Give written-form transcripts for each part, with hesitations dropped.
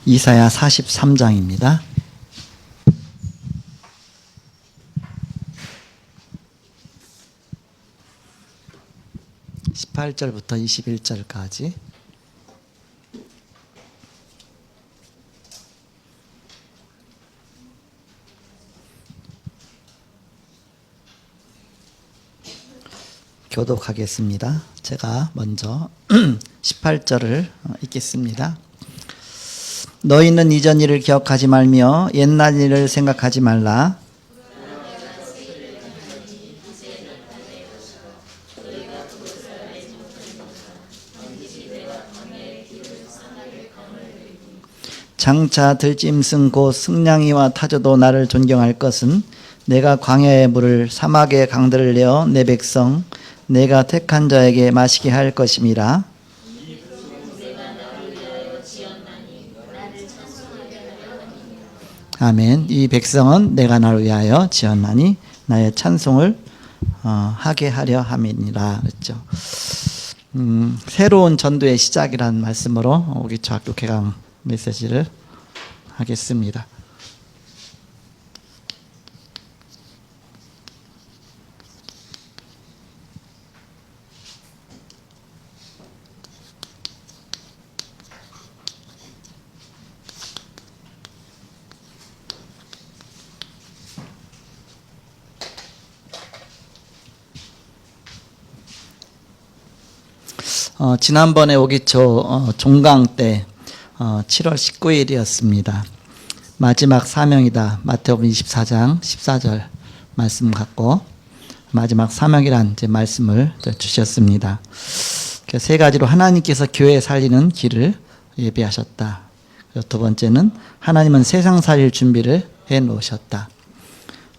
이사야 43장입니다. 18절부터 21절까지. 교독하겠습니다. 제가 먼저 18절을 읽겠습니다. 너희는 이전 일을 기억하지 말며 옛날 일을 생각하지 말라. 장차 들짐승 곧 승냥이와 타조도 나를 존경할 것은 내가 광야의 물을 사막의 강들을 내어 내 백성 내가 택한 자에게 마시게 할 것임이라. 아멘. 이 백성은 내가 나를 위하여 지었나니 나의 찬송을 하게 하려 함이니라 그랬죠. 새로운 전도의 시작이라는 말씀으로 오기초 학교 개강 메시지를 하겠습니다. 지난번에 오기초 종강 때 7월 19일이었습니다. 마지막 사명이다. 마태복음 24장 14절 말씀 갖고 마지막 사명이란 이제 말씀을 주셨습니다. 세 가지로 하나님께서 교회 살리는 길을 예비하셨다. 두 번째는 하나님은 세상 살릴 준비를 해 놓으셨다.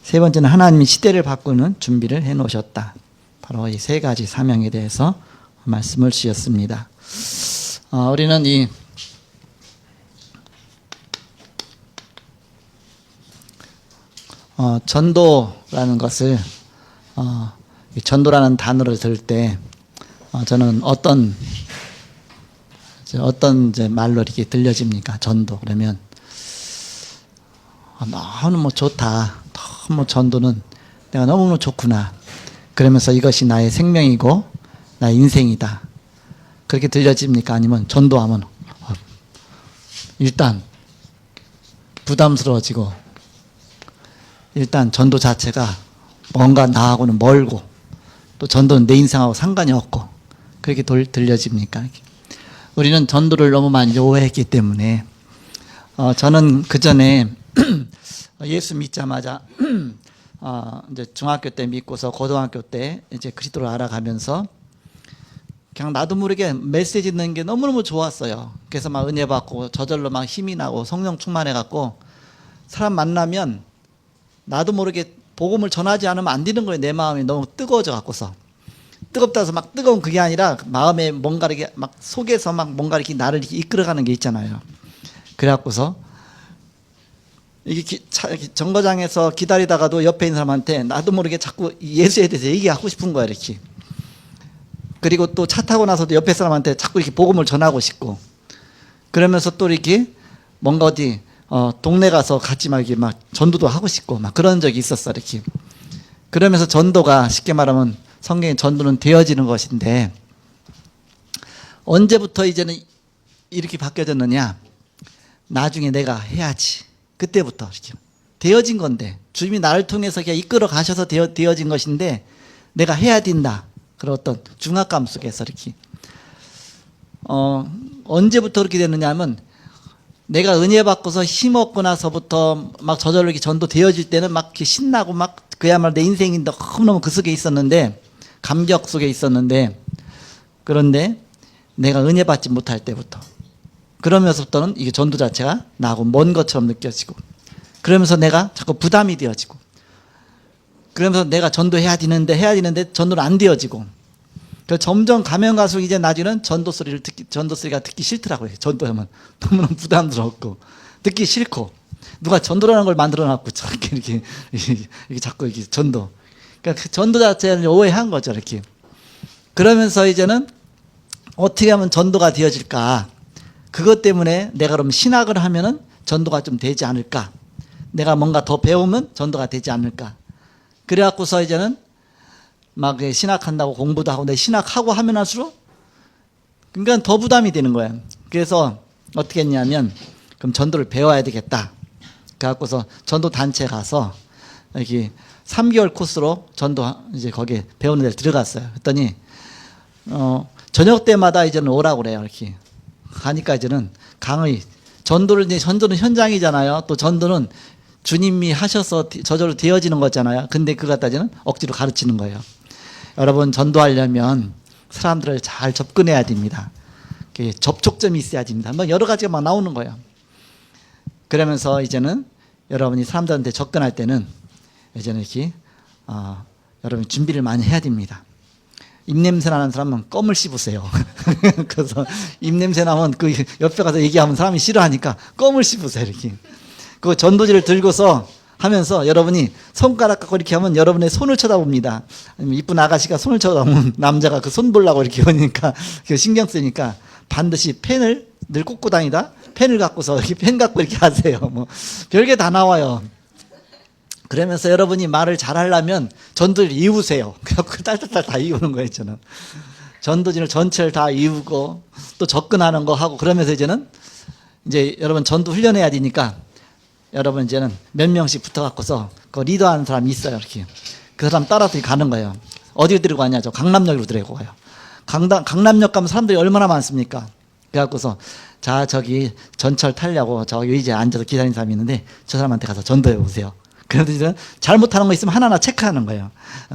세 번째는 하나님이 시대를 바꾸는 준비를 해 놓으셨다. 바로 이 세 가지 사명에 대해서 말씀을 주셨습니다. 우리는 이 전도라는 것을 전도라는 단어를 들을 때 저는 어떤 이제 말로 이렇게 들려집니까? 전도 그러면 너무 좋다. 너무 전도는 내가 너무 좋구나. 그러면서 이것이 나의 생명이고 나의 인생이다. 그렇게 들려집니까? 아니면 전도하면 일단 부담스러워지고 일단 전도 자체가 뭔가 나하고는 멀고 또 전도는 내 인생하고 상관이 없고 그렇게 들려집니까? 우리는 전도를 너무 많이 오해했기 때문에 저는 그 전에 예수 믿자마자 이제 중학교 때 믿고서 고등학교 때 이제 그리스도를 알아가면서 그냥 나도 모르게 메시지 듣는 게 너무너무 좋았어요. 그래서 막 은혜 받고 저절로 막 힘이 나고 성령 충만해 갖고 사람 만나면 나도 모르게 복음을 전하지 않으면 안 되는 거예요. 내 마음이 너무 뜨거워져 갖고서. 뜨겁다 해서 막 뜨거운 그게 아니라 마음에 뭔가 이렇게 막 속에서 막 뭔가 이렇게 나를 이렇게 이끌어가는 게 있잖아요. 그래 갖고서 이게 정거장에서 기다리다가도 옆에 있는 사람한테 나도 모르게 자꾸 예수에 대해서 얘기하고 싶은 거야, 이렇게. 그리고 또 차 타고 나서도 옆에 사람한테 자꾸 이렇게 복음을 전하고 싶고 그러면서 또 이렇게 뭔가 어디 동네 가서 같이 막 이렇게 막 전도도 하고 싶고 막 그런 적이 있었어, 이렇게. 그러면서 전도가 쉽게 말하면 성경의 전도는 되어지는 것인데 언제부터 이제는 이렇게 바뀌어졌느냐? 나중에 내가 해야지. 그때부터 이렇게 되어진 건데 주님이 나를 통해서 그냥 이끌어 가셔서 되어진 것인데 내가 해야 된다. 그런 어떤 중압감 속에서 이렇게 언제부터 그렇게 됐느냐 하면 내가 은혜 받고서 힘없고 나서부터 막 저절로 이렇게 전도 되어질 때는 막 이렇게 신나고 막 그야말로 내 인생이 너무너무 그 속에 있었는데 감격 속에 있었는데 그런데 내가 은혜 받지 못할 때부터 그러면서부터는 이게 전도 자체가 나하고 먼 것처럼 느껴지고 그러면서 내가 자꾸 부담이 되어지고 그러면서 내가 전도해야 되는데 전도는 안 되어지고 그래서 점점 가면 갈수록 이제 나중에는 전도 소리가 듣기 싫더라고요. 전도하면 너무너무 부담스럽고 듣기 싫고 누가 전도라는 걸 만들어놨고 이렇게 자꾸 이렇게 전도 그러니까 그 전도 자체를 오해한 거죠, 이렇게. 그러면서 이제는 어떻게 하면 전도가 되어질까 그것 때문에 내가 그럼 신학을 하면은 전도가 좀 되지 않을까? 내가 뭔가 더 배우면 전도가 되지 않을까? 그래갖고서 이제는 막 신학한다고 공부도 하고 내 신학하고 하면 할수록 그러니까 더 부담이 되는 거예요. 그래서 어떻게 했냐면 그럼 전도를 배워야 되겠다. 그래갖고서 전도 단체에 가서 이렇게 3개월 코스로 전도 이제 거기에 배우는 데를 들어갔어요. 그랬더니 저녁 때마다 이제는 오라고 그래요. 이렇게 가니까 이제는 강의 전도를 이제 전도는 현장이잖아요. 또 전도는 주님이 하셔서 저절로 되어지는 거잖아요. 근데 그거 갖다 이제는 억지로 가르치는 거예요. 여러분 전도하려면 사람들을 잘 접근해야 됩니다. 접촉점이 있어야 됩니다. 뭐 여러 가지가 막 나오는 거예요. 그러면서 이제는 여러분이 사람들한테 접근할 때는 이제는 이렇게 여러분 준비를 많이 해야 됩니다. 입냄새 나는 사람은 껌을 씹으세요. 그래서 입냄새 나면 그 옆에 가서 얘기하면 사람이 싫어하니까 껌을 씹으세요. 이렇게 그 전도지를 들고서 하면서 여러분이 손가락 갖고 이렇게 하면 여러분의 손을 쳐다봅니다. 아니면 이쁜 아가씨가 손을 쳐다보면 남자가 그 손 보려고 이렇게 하니까 신경 쓰니까 반드시 펜을 늘 꽂고 다니다 펜을 갖고서 이렇게 펜 갖고 이렇게 하세요. 뭐 별게 다 나와요. 그러면서 여러분이 말을 잘하려면 전도를 이으세요. 그래갖고 딸딸딸 다 이우는 거예요. 저는 전도진을 전체를 다 이우고 또 접근하는 거 하고 그러면서 이제는 이제 여러분 전도 훈련해야 되니까 여러분 이제는 몇 명씩 붙어갖고서 그 리더하는 사람이 있어요. 이렇게 그 사람 따라서 가는 거예요. 어디로 데리고 가냐? 저 강남역으로 데리고 가요. 강남역 가면 사람들이 얼마나 많습니까? 그래갖고서 자 저기 전철 타려고 저기 의자에 앉아서 기다리는 사람이 있는데 저 사람한테 가서 전도해 보세요. 그래서 이제 잘못하는 거 있으면 하나하나 체크하는 거예요.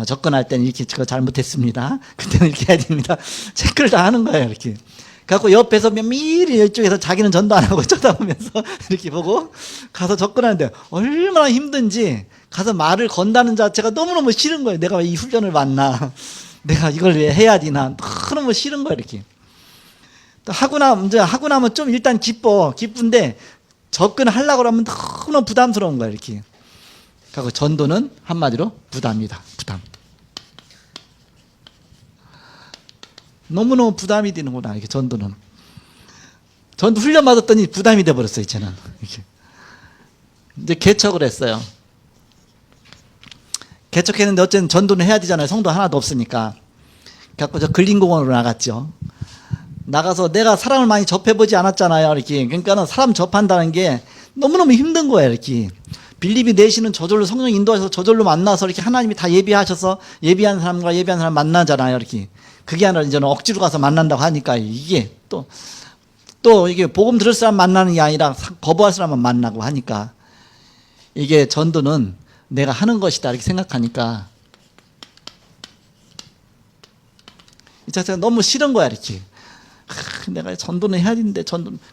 접근할 때는 이렇게 저 잘못했습니다. 그때는 이렇게 해야 됩니다. 체크를 다 하는 거예요. 이렇게. 그래갖고 옆에서 미리 이쪽에서 자기는 전도 안 하고 쳐다보면서 이렇게 보고 가서 접근하는데 얼마나 힘든지 가서 말을 건다는 자체가 너무너무 싫은 거예요. 내가 왜 이 훈련을 받나. 내가 이걸 왜 해야 되나. 너무너무 싫은 거예요. 이렇게. 또 하고 나면 좀 일단 기쁜데 접근하려고 하면 너무 부담스러운 거예요. 이렇게. 그리고 전도는 한마디로 부담이다. 부담. 너무너무 부담이 되는구나. 이게 전도는. 전도 훈련 받았더니 부담이 돼버렸어요. 이제는. 이렇게. 이제 개척을 했어요. 개척했는데 어쨌든 전도는 해야 되잖아요. 성도 하나도 없으니까. 그래서 저 근린공원으로 나갔죠. 나가서 내가 사람을 많이 접해보지 않았잖아요. 이렇게. 그러니까는 사람 접한다는 게 너무너무 힘든 거예요. 이렇게. 빌립이 내시는 저절로 성령 인도하셔서 저절로 만나서 이렇게 하나님이 다 예비하셔서 예비한 사람과 예비한 사람 만나잖아요. 이렇게. 그게 아니라 이제는 억지로 가서 만난다고 하니까 이게 또 이게 복음 들을 사람 만나는 게 아니라 거부할 사람만 만나고 하니까 이게 전도는 내가 하는 것이다. 이렇게 생각하니까 이 자체가 너무 싫은 거야. 이렇게. 내가 전도는 해야 되는데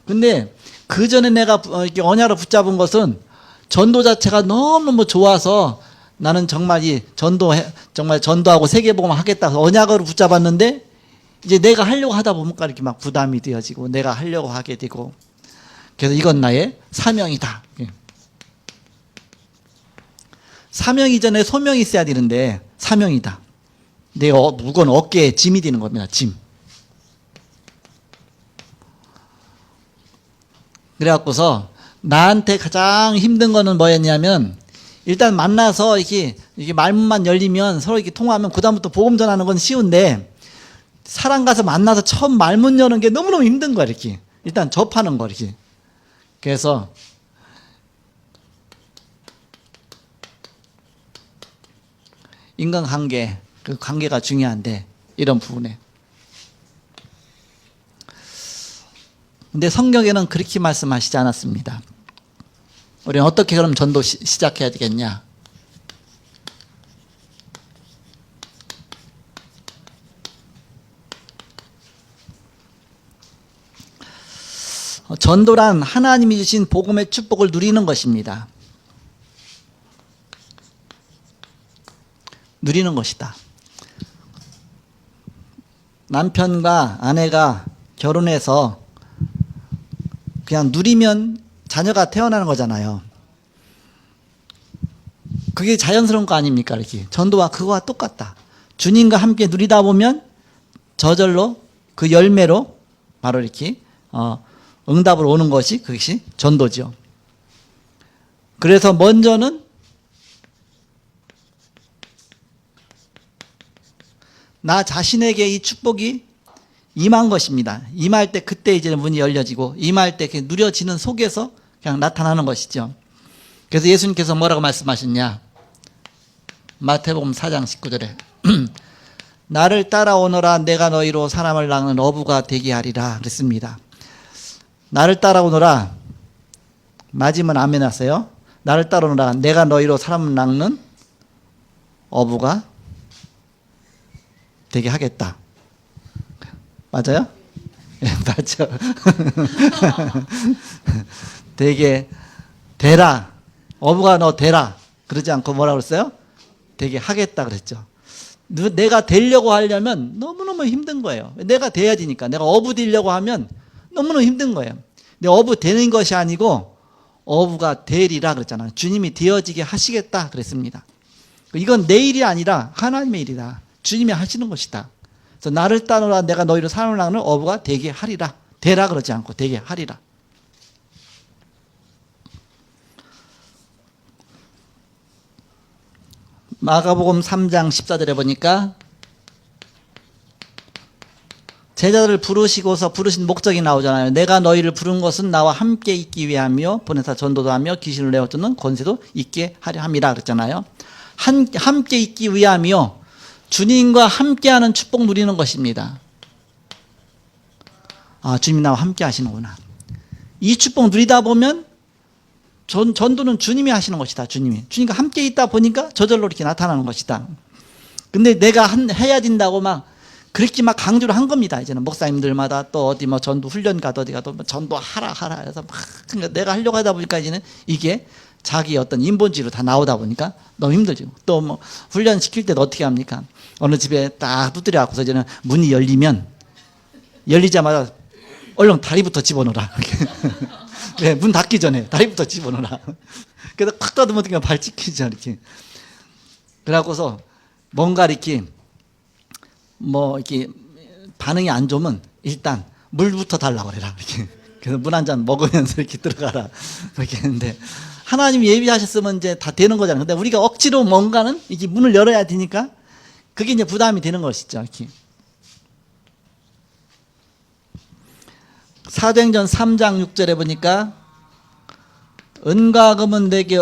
근데 그 전에 내가 이렇게 언야로 붙잡은 것은 전도 자체가 너무너무 좋아서 나는 정말 정말 전도하고 세계복음 하겠다. 언약으로 붙잡았는데 이제 내가 하려고 하다 보니까 이렇게 막 부담이 되어지고 내가 하려고 하게 되고 그래서 이건 나의 사명이다. 사명 이전에 소명이 있어야 되는데 사명이다. 내가 무거운 어깨에 짐이 되는 겁니다. 짐. 그래갖고서 나한테 가장 힘든 거는 뭐였냐면 일단 만나서 이렇게 말문만 열리면 서로 이렇게 통화하면 그다음부터 복음 전하는 건 쉬운데 사람 가서 만나서 처음 말문 여는 게 너무너무 힘든 거야. 이렇게 일단 접하는 거 이렇게. 그래서 인간관계 그 관계가 중요한데 이런 부분에 근데 성경에는 그렇게 말씀하시지 않았습니다. 우리는 어떻게 그럼 전도 시작해야 되겠냐? 전도란 하나님이 주신 복음의 축복을 누리는 것입니다. 누리는 것이다. 남편과 아내가 결혼해서 그냥 누리면 자녀가 태어나는 거잖아요. 그게 자연스러운 거 아닙니까? 이렇게. 전도와 그거와 똑같다. 주님과 함께 누리다 보면 저절로 그 열매로 바로 이렇게 응답으로 오는 것이 그것이 전도죠. 그래서 먼저는 나 자신에게 이 축복이 임한 것입니다. 임할 때 그때 이제 문이 열려지고 임할 때 누려지는 속에서 그냥 나타나는 것이죠. 그래서 예수님께서 뭐라고 말씀하셨냐? 마태복음 4장 19절에 나를 따라오너라 내가 너희로 사람을 낳는 어부가 되게 하리라 그랬습니다. 나를 따라오너라 맞으면 아멘 하세요. 나를 따라오너라 내가 너희로 사람을 낳는 어부가 되게 하겠다. 맞아요? 네, 맞죠. 되게 되라. 어부가 너 되라. 그러지 않고 뭐라고 그랬어요? 되게 하겠다 그랬죠. 내가 되려고 하려면 너무너무 힘든 거예요. 내가 돼야 되니까. 내가 어부 되려고 하면 너무너무 힘든 거예요. 근데 어부 되는 것이 아니고 어부가 되리라 그랬잖아요. 주님이 되어지게 하시겠다 그랬습니다. 이건 내 일이 아니라 하나님의 일이다. 주님이 하시는 것이다. 그래서 나를 따르라 내가 너희로 사람을 낳는 어부가 되게 하리라. 되라 그러지 않고 되게 하리라. 마가복음 3장 14절에 보니까 제자들을 부르시고서 부르신 목적이 나오잖아요. 내가 너희를 부른 것은 나와 함께 있기 위하며 보내사 전도도 하며 귀신을 내어쫓는 권세도 있게 하려 함이라 그랬잖아요. 함께 있기 위하며 주님과 함께하는 축복 누리는 것입니다. 아, 주님이 나와 함께 하시는구나. 이 축복 누리다 보면 전도는 주님이 하시는 것이다. 주님과 함께 있다 보니까 저절로 이렇게 나타나는 것이다. 근데 내가 해야 된다고 막 그렇게 막 강조를 한 겁니다. 이제는 목사님들마다 또 어디 뭐 전도 훈련 가도 어디 가도 전도하라 해서 막 그러니까 내가 하려고 하다 보니까 이제는 이게 자기 어떤 인본주의로 다 나오다 보니까 너무 힘들죠. 또 뭐 훈련 시킬 때도 어떻게 합니까? 어느 집에 딱 두드려 갖고서 이제는 문이 열리자마자 얼른 다리부터 집어넣어라. 네, 문 닫기 전에 다리부터 집어넣어라. 그래서 콱 닫으면 그냥 발 찍히죠, 이렇게. 그래갖고서 뭔가 이렇게 반응이 안 좋으면 일단 물부터 달라고 그래라. 이렇게. 그래서 물 한 잔 먹으면서 이렇게 들어가라. 그렇게 했는데 하나님이 예비하셨으면 이제 다 되는 거잖아요. 근데 우리가 억지로 뭔가는 이렇게 문을 열어야 되니까 그게 이제 부담이 되는 것이죠. 이렇게. 사도행전 3장 6절에 보니까 은과 금은 내게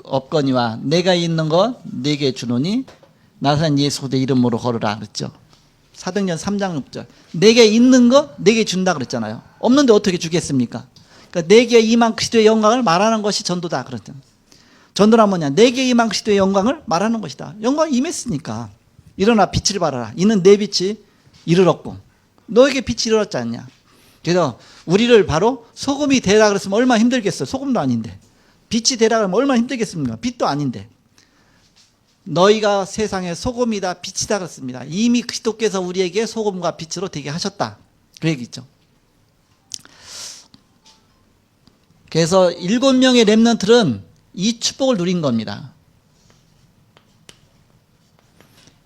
없거니와 내가 있는 것 내게 주노니 나사렛 예수 그리스도의 이름으로 걸으라 그랬죠. 사도행전 3장 6절 내게 있는 것 내게 준다 그랬잖아요. 없는데 어떻게 주겠습니까? 그러니까 내게 임한 그리스도의 영광을 말하는 것이 전도다 그랬잖아요. 전도란 뭐냐? 내게 임한 그리스도의 영광을 말하는 것이다. 영광이 임했으니까 일어나 빛을 발하라. 이는 내 빛이 이르렀고 너에게 빛이 이르렀지 않냐. 그래서 우리를 바로 소금이 되라 그랬으면 얼마나 힘들겠어요. 소금도 아닌데. 빛이 되라 그러면 얼마나 힘들겠습니까? 빛도 아닌데. 너희가 세상의 소금이다 빛이다 그랬습니다. 이미 그리스도께서 우리에게 소금과 빛으로 되게 하셨다. 그 얘기죠. 그래서 7명의 렘넌트는 이 축복을 누린 겁니다.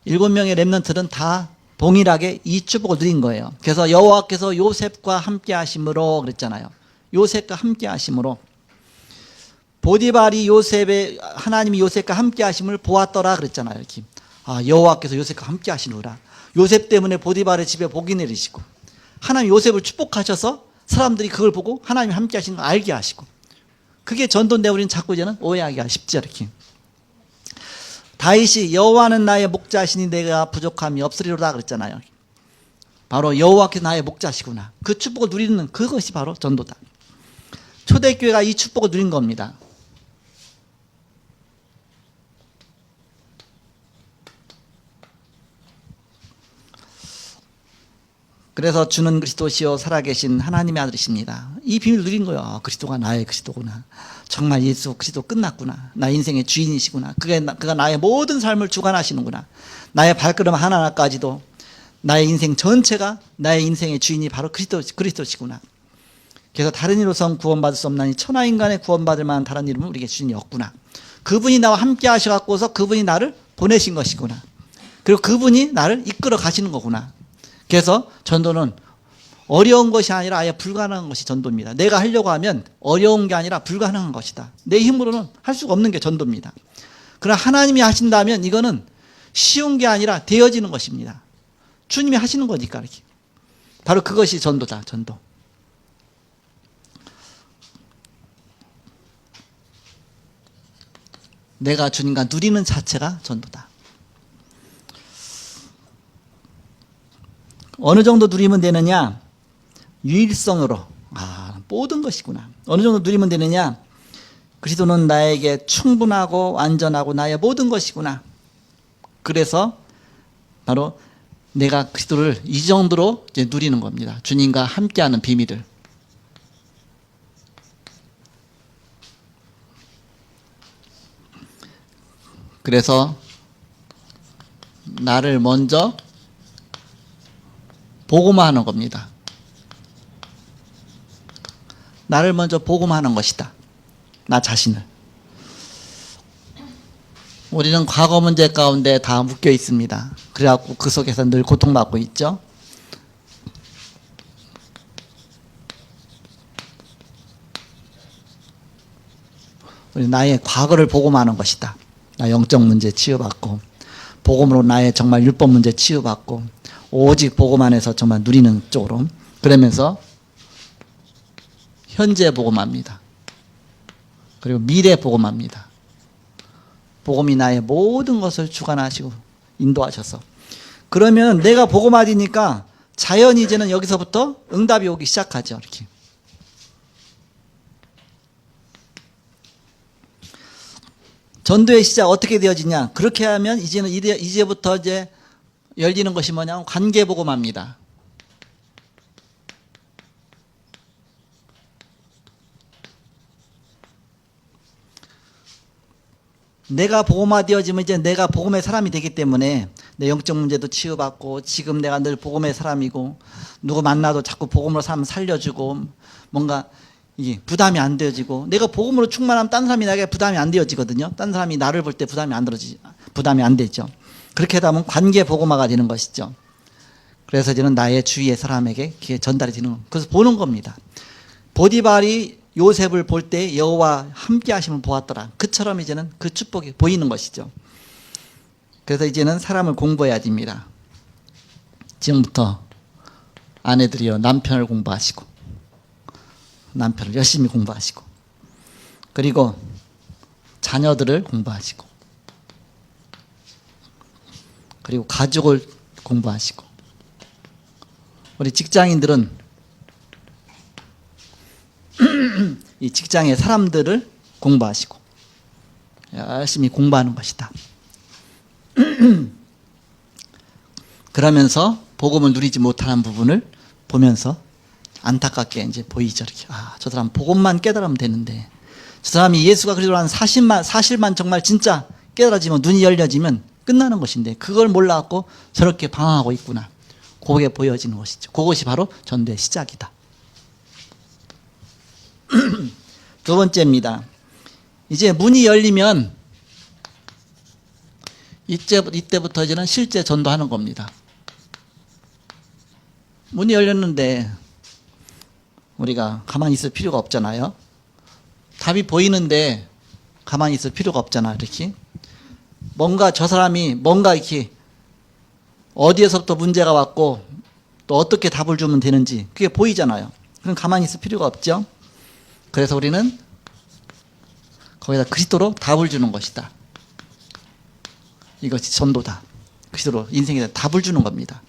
7명의 렘넌트는 다 동일하게 이 축복을 누린 거예요. 그래서 여호와께서 요셉과 함께 하심으로 그랬잖아요. 요셉과 함께 하심으로 보디발이 하나님이 요셉과 함께 하심을 보았더라 그랬잖아요. 이렇게. 아, 여호와께서 요셉과 함께 하시노라. 요셉 때문에 보디발의 집에 복이 내리시고 하나님 요셉을 축복하셔서 사람들이 그걸 보고 하나님이 함께 하시는 걸 알게 하시고 그게 전도인데 우리는 자꾸 이제는 오해하기가 쉽죠. 이렇게. 다윗이 여호와는 나의 목자시니 내가 부족함이 없으리로다 그랬잖아요. 바로 여호와께서 나의 목자시구나. 그 축복을 누리는 그것이 바로 전도다. 초대교회가 이 축복을 누린 겁니다. 그래서 주는 그리스도시요 살아계신 하나님의 아들이십니다. 이 비밀을 누린 거예요. 아, 그리스도가 나의 그리스도구나. 정말 예수 그리스도 끝났구나. 나 인생의 주인이시구나. 그가 나의 모든 삶을 주관하시는구나. 나의 발걸음 하나하나까지도 나의 인생 전체가 나의 인생의 주인이 바로 그리스도시구나. 그래서 다른 이로선 구원받을 수 없나니 천하인간의 구원받을 만한 다른 이름은 우리에게 주인이 없구나. 그분이 나와 함께 하셔갖고서 그분이 나를 보내신 것이구나. 그리고 그분이 나를 이끌어 가시는 거구나. 그래서 전도는 어려운 것이 아니라 아예 불가능한 것이 전도입니다. 내가 하려고 하면 어려운 게 아니라 불가능한 것이다. 내 힘으로는 할 수가 없는 게 전도입니다. 그러나 하나님이 하신다면 이거는 쉬운 게 아니라 되어지는 것입니다. 주님이 하시는 거니까 이렇게. 바로 그것이 전도다. 전도. 내가 주님과 누리는 자체가 전도다. 어느 정도 누리면 되느냐? 유일성으로. 모든 것이구나. 어느 정도 누리면 되느냐? 그리스도는 나에게 충분하고 완전하고 나의 모든 것이구나. 그래서 바로 내가 그리스도를 이 정도로 이제 누리는 겁니다. 주님과 함께하는 비밀을. 그래서 나를 먼저 복음화하는 겁니다. 나를 먼저 복음화하는 것이다. 나 자신을. 우리는 과거 문제 가운데 다 묶여 있습니다. 그래갖고 그 속에서 늘 고통받고 있죠. 우리 나의 과거를 복음화하는 것이다. 나 영적 문제 치유받고 복음으로 나의 정말 율법 문제 치유받고 오직 복음 안에서 정말 누리는 쪽으로. 그러면서 현재 복음합니다. 그리고 미래 복음합니다. 복음이 나의 모든 것을 주관하시고 인도하셔서. 그러면 내가 복음하니까 자연히 이제는 여기서부터 응답이 오기 시작하죠. 이렇게. 전도의 시작 어떻게 되어지냐? 그렇게 하면 이제부터 이제 열리는 것이 뭐냐면 관계 복음합니다. 내가 복음화되어지면 이제 내가 복음의 사람이 되기 때문에 내 영적 문제도 치유받고 지금 내가 늘 복음의 사람이고 누구 만나도 자꾸 복음으로 사람 살려주고 뭔가 이게 부담이 안 되어지고 내가 복음으로 충만하면 딴 사람이 나에게 부담이 안 되어지거든요. 딴 사람이 나를 볼 때 부담이 안 되죠. 그렇게 하다 보면 관계 복음화가 되는 것이죠. 그래서 이제는 나의 주위의 사람에게 그게 전달이 되는 겁니다. 그래서 보는 겁니다. 보디발이 요셉을 볼 때 여호와 함께 하심을 보았더라. 그처럼 이제는 그 축복이 보이는 것이죠. 그래서 이제는 사람을 공부해야 됩니다. 지금부터 아내들이요 남편을 공부하시고 남편을 열심히 공부하시고 그리고 자녀들을 공부하시고 그리고 가족을 공부하시고 우리 직장인들은 이 직장의 사람들을 공부하시고 열심히 공부하는 것이다. 그러면서 복음을 누리지 못하는 부분을 보면서 안타깝게 이제 보이죠. 이렇게. 저 사람 복음만 깨달으면 되는데 저 사람이 예수가 그리스도라는 사실만 정말 진짜 깨달아지면 눈이 열려지면 끝나는 것인데 그걸 몰라갖고 저렇게 방황하고 있구나. 그게 보여지는 것이죠. 그것이 바로 전도의 시작이다. 두 번째입니다. 이제 문이 열리면 이때부터 이제는 실제 전도하는 겁니다. 문이 열렸는데 우리가 가만히 있을 필요가 없잖아요. 답이 보이는데 가만히 있을 필요가 없잖아. 이렇게 뭔가 저 사람이 뭔가 이렇게 어디에서부터 문제가 왔고 또 어떻게 답을 주면 되는지 그게 보이잖아요. 그럼 가만히 있을 필요가 없죠. 그래서 우리는 거기다 그리스도로 답을 주는 것이다. 이것이 전도다. 그리스도로 인생에 답을 주는 겁니다.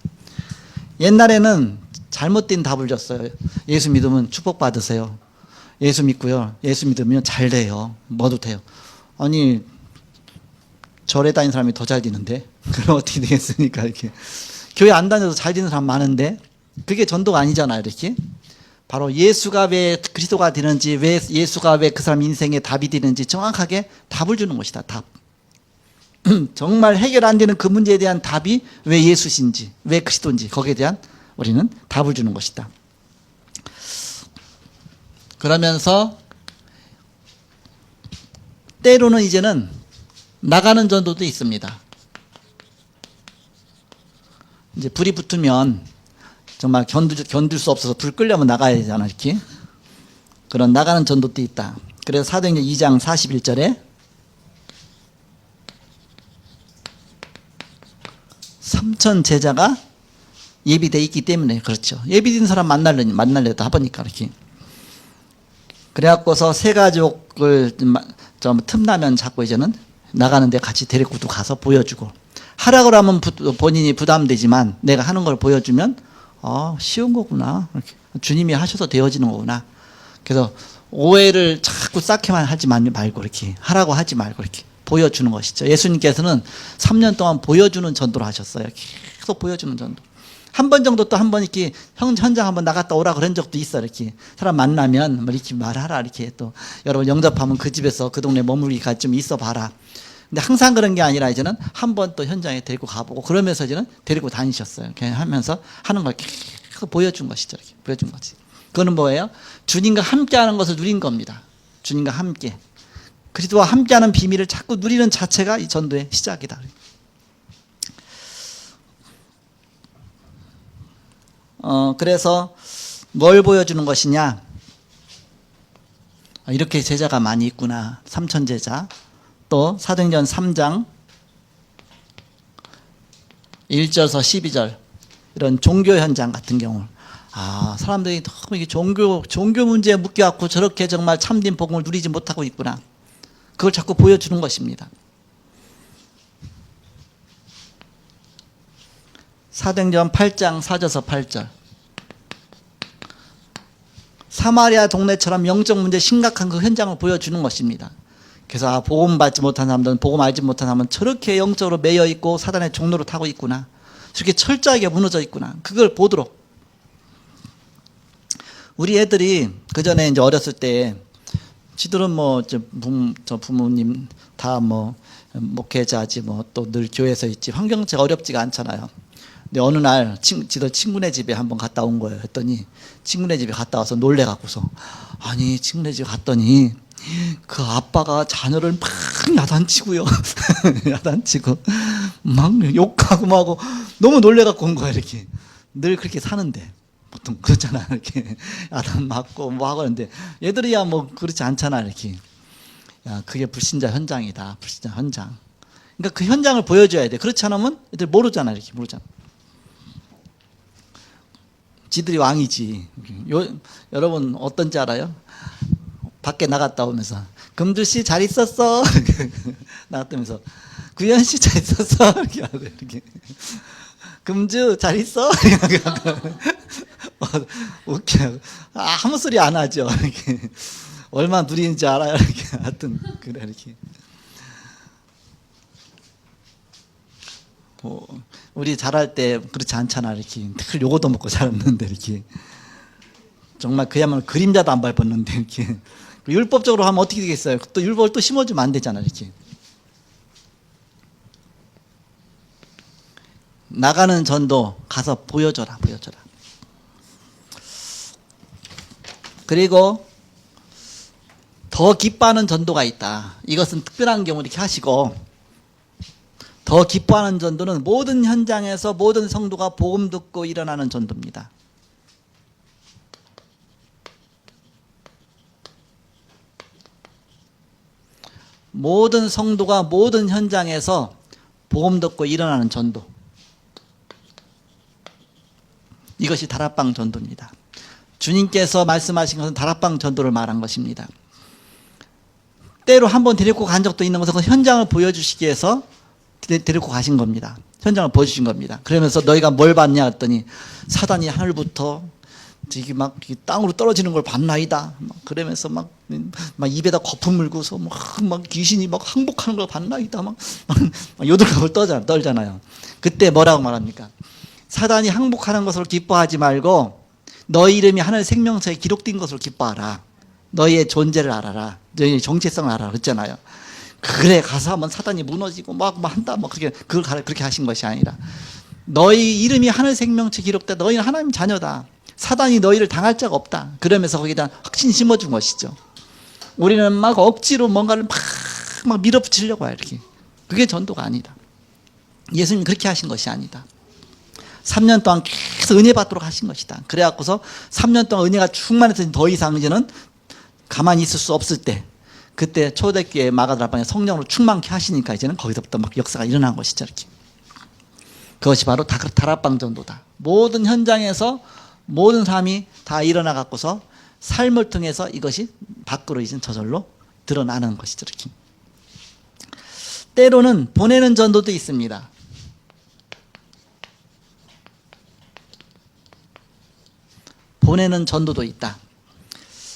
옛날에는 잘못된 답을 줬어요. 예수 믿으면 축복받으세요. 예수 믿고요. 예수 믿으면 잘 돼요. 뭐도 돼요. 아니 절에 다니는 사람이 더 잘 되는데 그럼 어떻게 되겠습니까? 이렇게 교회 안 다녀도 잘 되는 사람 많은데 그게 전도가 아니잖아요. 이렇게 바로 예수가 왜 그리스도가 되는지 왜 예수가 왜 그 사람 인생에 답이 되는지 정확하게 답을 주는 것이다. 답. 정말 해결 안 되는 그 문제에 대한 답이 왜 예수신지 왜 그리스도인지 거기에 대한 우리는 답을 주는 것이다. 그러면서 때로는 이제는 나가는 전도도 있습니다. 이제 불이 붙으면 정말 견딜 수 없어서 불 끄려면 나가야 되잖아, 이렇게. 그런 나가는 전도도 있다. 그래서 사도행전 2장 41절에 3천 제자가 예비되어 있기 때문에 그렇죠. 예비된 사람 만나려다 하보니까 이렇게. 그래갖고서 세 가족을 좀 틈나면 자꾸 이제는 나가는데 같이 데리고도 가서 보여주고, 하라고 하면 본인이 부담되지만 내가 하는 걸 보여주면 쉬운 거구나, 이렇게. 주님이 하셔서 되어지는 거구나. 그래서 오해를 자꾸 쌓게만 하지 말고 이렇게 하라고 하지 말고 이렇게 보여주는 것이죠. 예수님께서는 3년 동안 보여주는 전도를 하셨어요. 계속 보여주는 전도. 한 번 정도 또 한 번 이렇게 현장 한번 나갔다 오라 그런 적도 있어. 이렇게 사람 만나면 뭐 이렇게 말하라, 이렇게. 또 여러분 영접하면 그 집에서 그 동네 머물기가 좀 있어 봐라. 근데 항상 그런 게 아니라 이제는 한 번 또 현장에 데리고 가보고, 그러면서 이제는 데리고 다니셨어요. 그냥 하면서 하는 걸 계속 보여준 것이죠. 이렇게 보여준 거지. 그거는 뭐예요? 주님과 함께하는 것을 누린 겁니다. 주님과 함께. 그리스도와 함께하는 비밀을 자꾸 누리는 자체가 이 전도의 시작이다. 그래서 뭘 보여주는 것이냐? 이렇게 제자가 많이 있구나. 3천 제자. 또 사도행전 3장 1절에서 12절 이런 종교 현장 같은 경우, 사람들이 너무 이게 종교 문제에 묶여갖고 저렇게 정말 참된 복음을 누리지 못하고 있구나. 그걸 자꾸 보여주는 것입니다. 사도행전 8장 4절에서 8절. 사마리아 동네처럼 영적 문제 심각한 그 현장을 보여주는 것입니다. 그래서 복음 받지 못한 사람들은, 복음 알지 못한 사람은 저렇게 영적으로 매여 있고 사단의 종로를 타고 있구나, 저렇게 철저하게 무너져 있구나, 그걸 보도록. 우리 애들이 그 전에 이제 어렸을 때 지들은 뭐 저 부모님 다 뭐 목회자지 뭐 또 늘 교회에서 있지, 환경체가 어렵지가 않잖아요. 근데 어느 날 지들 친구네 집에 한번 갔다 온 거예요. 했더니 친구네 집에 갔다 와서 놀래갖고서, 아니 친구네 집에 갔더니 그 아빠가 자녀를 막 야단치고요. 야단치고 막 욕하고 뭐하고, 너무 놀래갖고 온 거야. 이렇게 늘 그렇게 사는데 보통 그렇잖아. 이렇게 야단 맞고 뭐 하고 하는데 얘들이야 뭐 그렇지 않잖아. 이렇게. 야, 그게 불신자 현장이다. 불신자 현장. 그러니까 그 현장을 보여줘야 돼. 그렇지 않으면 애들 모르잖아. 이렇게 모르잖아. 지들이 왕이지. 여러분 어떤지 알아요? 밖에 나갔다 오면서 금주씨 잘 있었어. 나갔다면서 구현씨 잘 있었어. 이렇게 하고, 이렇게 금주 잘 있어. 웃겨. 아무 소리 안 하죠. 이렇게 얼마나 누리는지 알아요. 이렇게. 하여튼 그래. 이렇게 뭐 우리 잘할 때 그렇지 않잖아. 이렇게 늘 요거도 먹고 자랐는데, 이렇게 정말 그야말로 그림자도 안 밟았는데, 이렇게 율법적으로 하면 어떻게 되겠어요? 또 율법을 또 심어주면 안 되잖아. 이렇게 나가는 전도 가서 보여줘라. 그리고 더 기뻐하는 전도가 있다. 이것은 특별한 경우 이렇게 하시고, 더 기뻐하는 전도는 모든 현장에서 모든 성도가 복음 듣고 일어나는 전도입니다. 모든 성도가 모든 현장에서 복음 듣고 일어나는 전도. 이것이 다락방 전도입니다. 주님께서 말씀하신 것은 다락방 전도를 말한 것입니다. 때로 한번 데리고 간 적도 있는 것은 그 현장을 보여주시기 위해서 데리고 가신 겁니다. 현장을 보여주신 겁니다. 그러면서 너희가 뭘 봤냐 했더니 사단이 하늘부터 저기 막 땅으로 떨어지는 걸 봤나이다. 그러면서 막 입에다 거품 물고서 막 귀신이 막 항복하는 걸 봤나이다. 막 요들갑을 떨잖아요. 그때 뭐라고 말합니까? 사단이 항복하는 것을 기뻐하지 말고 너희 이름이 하늘 생명서에 기록된 것을 기뻐하라. 너희의 존재를 알아라. 너희의 정체성을 알아라. 그랬잖아요. 그래 가서 한번 사단이 무너지고 막 한다. 막 그렇게 하신 것이 아니라, 너희 이름이 하늘 생명체 기록돼. 너희는 하나님 자녀다. 사단이 너희를 당할 자가 없다. 그러면서 거기다 확신 심어준 것이죠. 우리는 막 억지로 뭔가를 막 밀어붙이려고 해요. 이렇게. 그게 전도가 아니다. 예수님 그렇게 하신 것이 아니다. 3년 동안 계속 계속 은혜 받도록 하신 것이다. 그래갖고서 3년 동안 은혜가 충만해서 더 이상 이제는 가만히 있을 수 없을 때, 그때 초대교회 마가다락방에 성령으로 충만케 하시니까 이제는 거기서부터 막 역사가 일어난 것이죠. 이렇게. 그것이 바로 다락방 전도다. 모든 현장에서 모든 삶이 다 일어나 갖고서 삶을 통해서 이것이 밖으로 이제 저절로 드러나는 것이죠. 이렇게. 때로는 보내는 전도도 있습니다. 보내는 전도도 있다.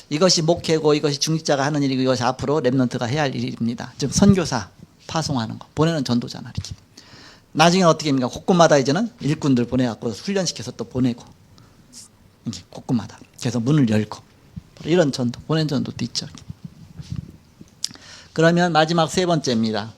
이것이 목회고 이것이 중직자가 하는 일이고 이것이 앞으로 랩런트가 해야 할 일입니다. 즉 선교사 파송하는 거, 보내는 전도잖아. 이렇게. 나중에 어떻게 합니까? 곳곳마다 이제는 일꾼들 보내갖고 훈련시켜서 또 보내고, 이게 곳곳마다 그래서 문을 열고, 이런 전도, 보내는 전도도 있죠. 그러면 마지막 세 번째입니다.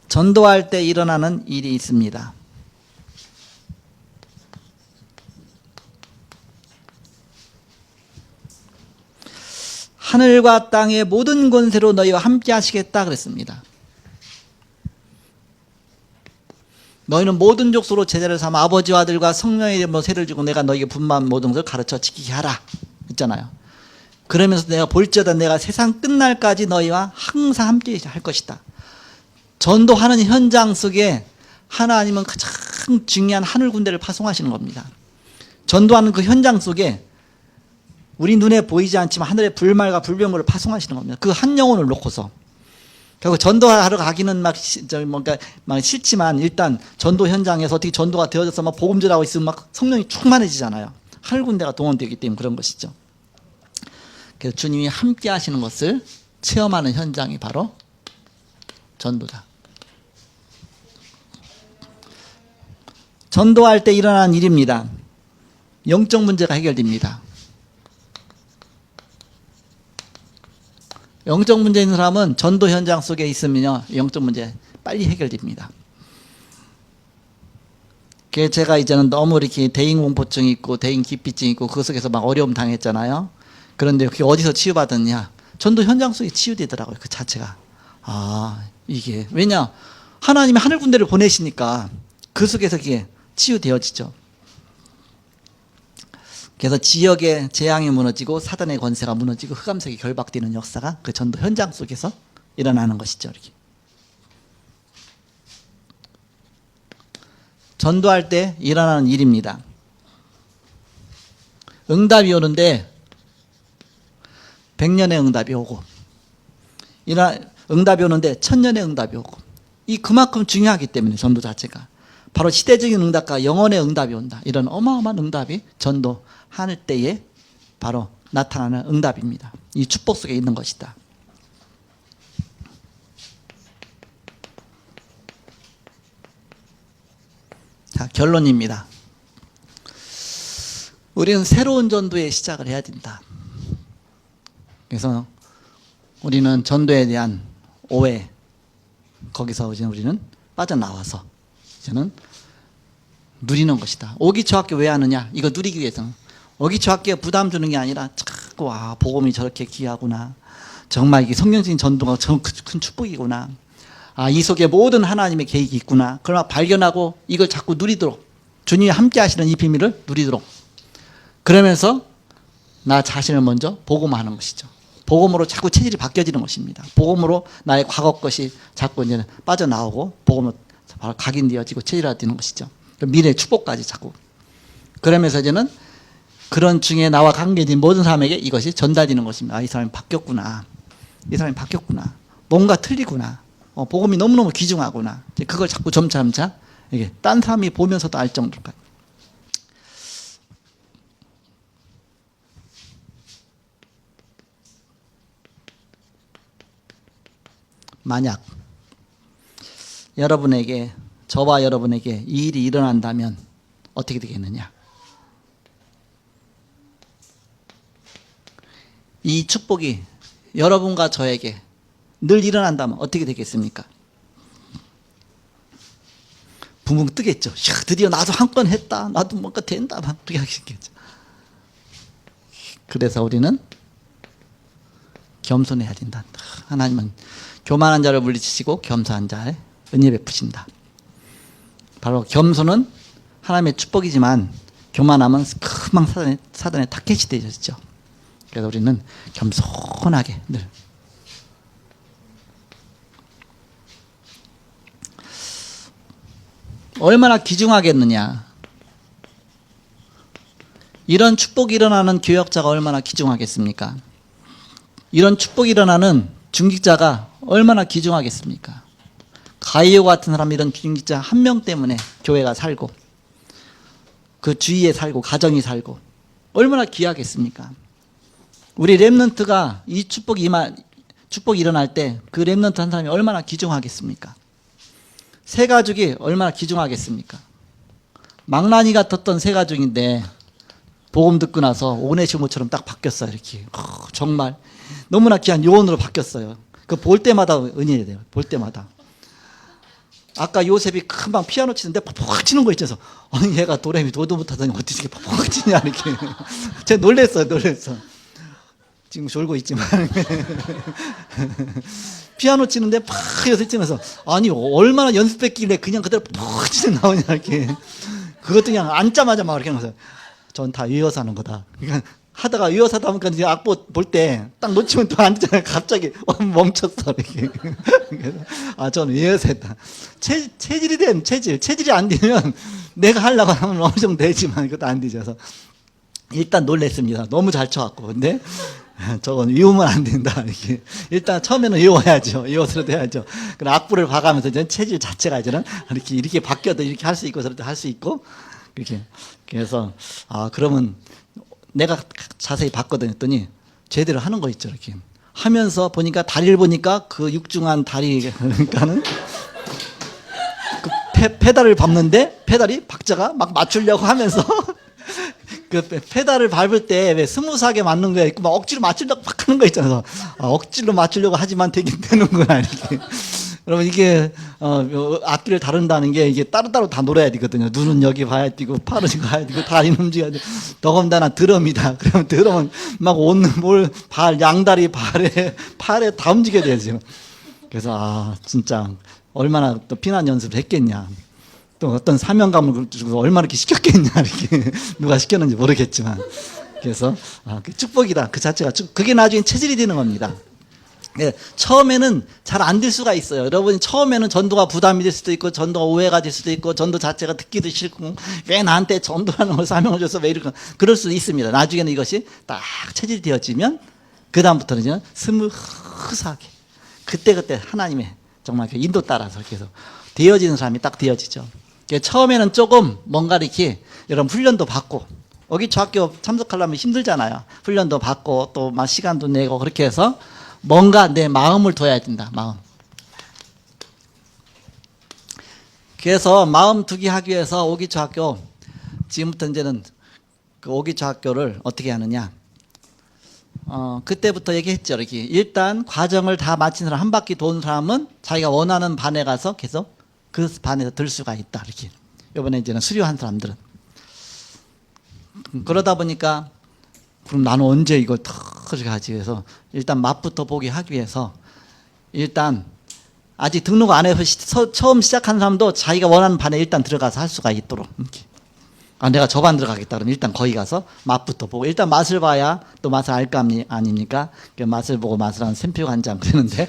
전도할 때 일어나는 일이 있습니다. 하늘과 땅의 모든 권세로 너희와 함께 하시겠다 그랬습니다. 너희는 모든 족속으로 제자를 삼아 아버지와 아들과 성령의 이름으로 세를 주고 내가 너희에게 분부한 모든 것을 가르쳐 지키게 하라 했잖아요. 그러면서 내가 볼지어다 내가 세상 끝날까지 너희와 항상 함께 할 것이다. 전도하는 현장 속에 하나님은 가장 중요한 하늘 군대를 파송하시는 겁니다. 전도하는 그 현장 속에 우리 눈에 보이지 않지만 하늘의 불말과 불병거를 파송하시는 겁니다. 그 한 영혼을 놓고서. 결국 전도하러 가기는 막 싫지만 일단 전도 현장에서 어떻게 전도가 되어져서 막 복음전하고 있으면 막 성령이 충만해지잖아요. 하늘 군대가 동원되기 때문에 그런 것이죠. 그래서 주님이 함께 하시는 것을 체험하는 현장이 바로 전도다. 전도할 때 일어나는 일입니다. 영적 문제가 해결됩니다. 영적 문제 있는 사람은 전도 현장 속에 있으면요, 영적 문제 빨리 해결됩니다. 그래서 제가 이제는 너무 이렇게 대인공포증이 있고 대인기피증이 있고 그 속에서 막 어려움 당했잖아요. 그런데 그게 어디서 치유받았냐? 전도 현장 속에 치유되더라고요. 그 자체가. 이게 왜냐? 하나님이 하늘 군대를 보내시니까 그 속에서 그게 치유되어지죠. 그래서 지역의 재앙이 무너지고 사단의 권세가 무너지고 흑암색이 결박되는 역사가 그 전도 현장 속에서 일어나는 것이죠. 이렇게. 전도할 때 일어나는 일입니다. 응답이 오는데 100년의 응답이 오고, 응답이 오는데 1000년의 응답이 오고, 이 그만큼 중요하기 때문에 전도 자체가 바로 시대적인 응답과 영혼의 응답이 온다. 이런 어마어마한 응답이 전도할 때에 바로 나타나는 응답입니다. 이 축복 속에 있는 것이다. 자, 결론입니다. 우리는 새로운 전도의 시작을 해야 된다. 그래서 우리는 전도에 대한 오해, 거기서 이제 우리는 빠져나와서 이제는 누리는 것이다. 오기초학교 왜 하느냐? 이거 누리기 위해서는. 오기초학교에 부담 주는 게 아니라 자꾸 복음이 저렇게 귀하구나. 정말 이게 성령적인 전도가 큰 축복이구나. 이 속에 모든 하나님의 계획이 있구나. 그러나 발견하고 이걸 자꾸 누리도록, 주님이 함께 하시는 이 비밀을 누리도록, 그러면서 나 자신을 먼저 복음화하는 것이죠. 복음으로 자꾸 체질이 바뀌어지는 것입니다. 복음으로 나의 과거 것이 자꾸 이제 빠져나오고 복음으로 바로 각인되어지고 체질화되는 것이죠. 미래의 축복까지 자꾸. 그러면서 이제는 그런 중에 나와 관계된 모든 사람에게 이것이 전달되는 것입니다. 이 사람이 바뀌었구나. 이 사람이 바뀌었구나. 뭔가 틀리구나. 복음이 너무너무 귀중하구나. 그걸 자꾸 점차 이게 딴 사람이 보면서도 알 정도까지. 만약 여러분에게, 저와 여러분에게 이 일이 일어난다면 어떻게 되겠느냐? 이 축복이 여러분과 저에게 늘 일어난다면 어떻게 되겠습니까? 붕붕 뜨겠죠. 드디어 나도 한 건 했다. 나도 뭔가 된다. 막 그렇게 하겠죠. 그래서 우리는 겸손해야 된다. 하나님은 교만한 자를 물리치시고 겸손한 자에 은혜 베푸신다. 바로 겸손은 하나님의 축복이지만 교만함은 금방 사단의 타켓이 되어졌죠. 그래서 우리는 겸손하게 늘 얼마나 귀중하겠느냐. 이런 축복이 일어나는 교역자가 얼마나 귀중하겠습니까? 이런 축복이 일어나는 중직자가 얼마나 귀중하겠습니까? 가이오 같은 사람, 이런 중직자 한 명 때문에 교회가 살고 그 주위에 살고 가정이 살고 얼마나 귀하겠습니까? 우리 렘넌트가 이 축복이 일어날 때 그 렘넌트 한 사람이 얼마나 귀중하겠습니까? 새 가족이 얼마나 귀중하겠습니까? 망나니 같았던 새 가족인데 복음 듣고 나서 오네시모처럼 딱 바뀌었어요. 이렇게 정말 너무나 귀한 요원으로 바뀌었어요. 그 볼 때마다 은혜가 돼요. 볼 때마다. 아까 요셉이 금방 피아노 치는데 팍팍 치는 거 있죠. 아니 얘가 도레미 도도 못하더니 어떻게 이렇게 팍팍 치냐 이렇게. 제가 놀랬어요. 지금 졸고 있지만 피아노 치는데 팍 요새 치면서 아니 얼마나 연습했길래 그냥 그대로 팍 치는 나오냐 이렇게. 그것도 그냥 앉자마자 막 이렇게 하면서 전 다 외워서 하는 거다. 그러니까 하다가 외워서 하다 보니까 이제 악보 볼 때 딱 놓치면 또 앉잖아요. 갑자기 멈췄어 이렇게. 그래서 저는 외워서 했다. 체질이 되면 체질이 안 되면 내가 하려고 하면 어느 정도 되지만 그것도 안 되죠. 그래서 일단 놀랬습니다. 너무 잘 쳐갖고. 근데 저건 외우면 안 된다. 이렇게. 일단 처음에는 외워야죠. 외워서라도 해야죠. 그 악보를 봐가면서 이제 체질 자체가 이제는 이렇게 바뀌어도 이렇게 할 수 있고 저렇게 할 수 있고 이렇게. 그래서 그러면 내가 자세히 봤거든요. 했더니 제대로 하는 거 있죠. 이렇게 하면서 보니까 다리를 보니까 그 육중한 다리 그러니까는 그 페달을 밟는데 페달이 박자가 막 맞추려고 하면서 그 페달을 밟을 때 왜 스무스하게 맞는 거 있고 막 억지로 맞추려고 막 하는 거 있잖아요. 억지로 맞추려고 하지만 되긴 되는구나 이렇게. 여러분 이게 악기를 다룬다는 게 이게 따로따로 다 놀아야 되거든요. 눈은 여기 봐야 되고 팔은 가야 되고 다리는 움직여야 되고 더군다나 드럼이다. 그러면 드럼은 막 양다리 팔에 다 움직여야 되죠. 그래서 진짜 얼마나 또 피난 연습을 했겠냐. 또 어떤 사명감을 주고 얼마나 이렇게 시켰겠냐 이렇게 누가 시켰는지 모르겠지만 그래서 그 축복이다. 그 자체가 그게 나중에 체질이 되는 겁니다. 네, 처음에는 잘 안 될 수가 있어요. 여러분이 처음에는 전도가 부담이 될 수도 있고 전도가 오해가 될 수도 있고 전도 자체가 듣기도 싫고 왜 나한테 전도라는 걸 사명을 줘서 왜 이렇게 그럴 수도 있습니다. 나중에는 이것이 딱 체질이 되어지면 그 다음부터는 이제 스무스하게 그때 하나님의 정말 그 인도 따라서 이렇게 해서 되어지는 사람이 딱 되어지죠. 처음에는 조금 뭔가 이렇게 여러분 훈련도 받고 어기초 학교 참석하려면 힘들잖아요. 훈련도 받고 또 막 시간도 내고 그렇게 해서 뭔가 내 마음을 둬야 된다. 마음. 그래서 마음 두기 하기 위해서 오기초 학교 지금부터 이제는 그 오기초 학교를 어떻게 하느냐. 그때부터 얘기했죠. 이렇게 일단 과정을 다 마친 사람 한 바퀴 도는 사람은 자기가 원하는 반에 가서 계속 그 반에서 들 수가 있다. 이렇게. 이번에 이제는 수료한 사람들은 그러다 보니까 그럼 나는 언제 이걸 턱 하지? 그래서 일단 맛부터 보게 하기 위해서 일단 아직 등록 안 해서 처음 시작한 사람도 자기가 원하는 반에 일단 들어가서 할 수가 있도록 이렇게. 내가 저 반 들어가겠다 그러면 일단 거기 가서 맛부터 보고 일단 맛을 봐야 또 맛을 알 거 아닙니까? 맛을 보고 맛을 하는 샘표 한 장 그러는데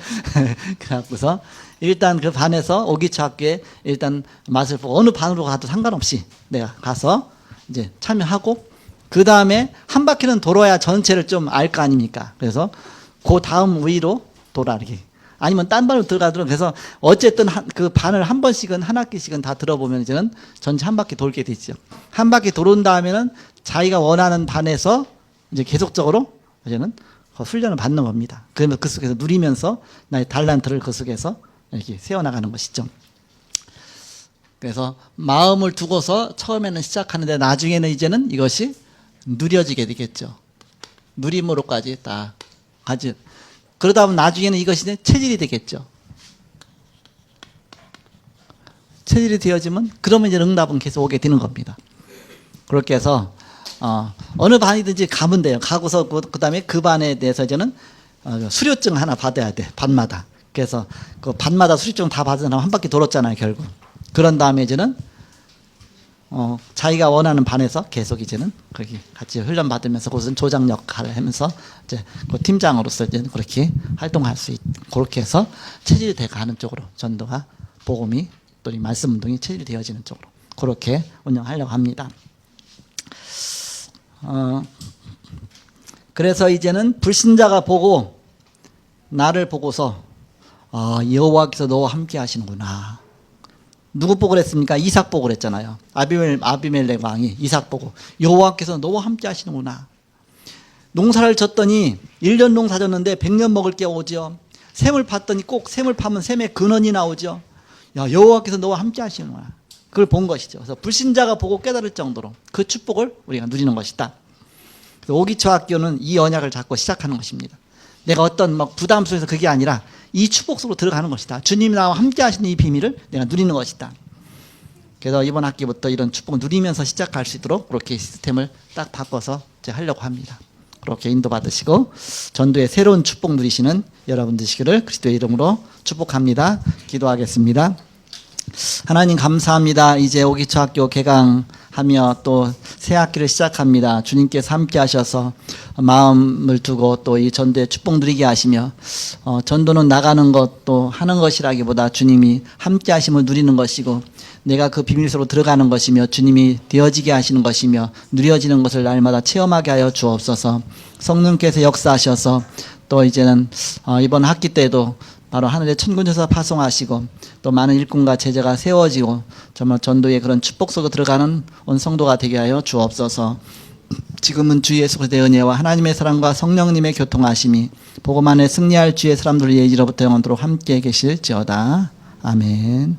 그래갖고서 일단 그 반에서 오기초 학교에 일단 맛을 보고 어느 반으로 가도 상관없이 내가 가서 이제 참여하고 그 다음에 한 바퀴는 돌아야 전체를 좀 알 거 아닙니까? 그래서 그 다음 위로 돌아 이렇게. 아니면 딴 반으로 들어가도록 그래서 어쨌든 그 반을 한 번씩은 한 학기씩은 다 들어보면 이제는 전체 한 바퀴 돌게 되죠. 한 바퀴 돌은 다음에는 자기가 원하는 반에서 이제 계속적으로 이제는 훈련을 받는 겁니다. 그러면 그 속에서 누리면서 나의 달란트를 그 속에서 이렇게 세워나가는 것이죠. 그래서 마음을 두고서 처음에는 시작하는데 나중에는 이제는 이것이 누려지게 되겠죠. 누림으로까지 다 가지. 그러다 보면 나중에는 이것이 체질이 되겠죠. 체질이 되어지면 그러면 이제 응답은 계속 오게 되는 겁니다. 그렇게 해서 어느 반이든지 가면 돼요. 가고서 그다음에 그 반에 대해서 이제는 수료증 하나 받아야 돼. 반마다. 그래서 그 반마다 수료증 다 받은 사람 한 바퀴 돌았잖아요, 결국. 그런 다음에 이제는 자기가 원하는 반에서 계속 이제는 거기 같이 훈련 받으면서 그것은 조장 역할을 하면서 이제 그 팀장으로서 이제 그렇게 활동할 수 그렇게 해서 체질돼 가는 쪽으로 전도가 복음이 또 이 말씀 운동이 체질되어지는 쪽으로 그렇게 운영하려고 합니다. 그래서 이제는 불신자가 보고 나를 보고서 여호와께서 너와 함께 하시는구나. 누구 보고 그랬습니까? 이삭 보고 그랬잖아요. 아비멜렉 왕이 이삭 보고 여호와께서 너와 함께 하시는구나. 농사를 졌더니 1년 농사 졌는데 100년 먹을 게 오죠. 샘을 팠더니 꼭 샘을 파면 샘에 근원이 나오죠. 야, 여호와께서 너와 함께 하시는구나. 그걸 본 것이죠. 그래서 불신자가 보고 깨달을 정도로 그 축복을 우리가 누리는 것이다. 그래서 오기초 학교는 이 언약을 잡고 시작하는 것입니다. 내가 어떤 부담 속에서 그게 아니라 이 축복 속으로 들어가는 것이다. 주님이 나와 함께 하시는 이 비밀을 내가 누리는 것이다. 그래서 이번 학기부터 이런 축복을 누리면서 시작할 수 있도록 그렇게 시스템을 딱 바꿔서 이제 하려고 합니다. 그렇게 인도받으시고 전도의 새로운 축복 누리시는 여러분 되시기를 그리스도의 이름으로 축복합니다. 기도하겠습니다. 하나님 감사합니다. 이제 오기초 학교 개강하며 또 새 학기를 시작합니다. 주님께서 함께 하셔서 마음을 두고 또 이 전도의 축복 누리게 하시며 전도는 나가는 것 또 하는 것이라기보다 주님이 함께 하심을 누리는 것이고 내가 그 비밀 속으로 들어가는 것이며 주님이 되어지게 하시는 것이며 누려지는 것을 날마다 체험하게 하여 주옵소서. 성령께서 역사하셔서 또 이제는 이번 학기 때도 바로 하늘의 천군조사 파송하시고 또 많은 일꾼과 제자가 세워지고 정말 전도의 그런 축복 속으로 들어가는 온 성도가 되게 하여 주옵소서. 지금은 주 예수 그리스도의 은혜와 하나님의 사랑과 성령님의 교통하심이 복음 안에 승리할 주의 사람들 예지로부터 영원토록 함께 계실지어다. 아멘.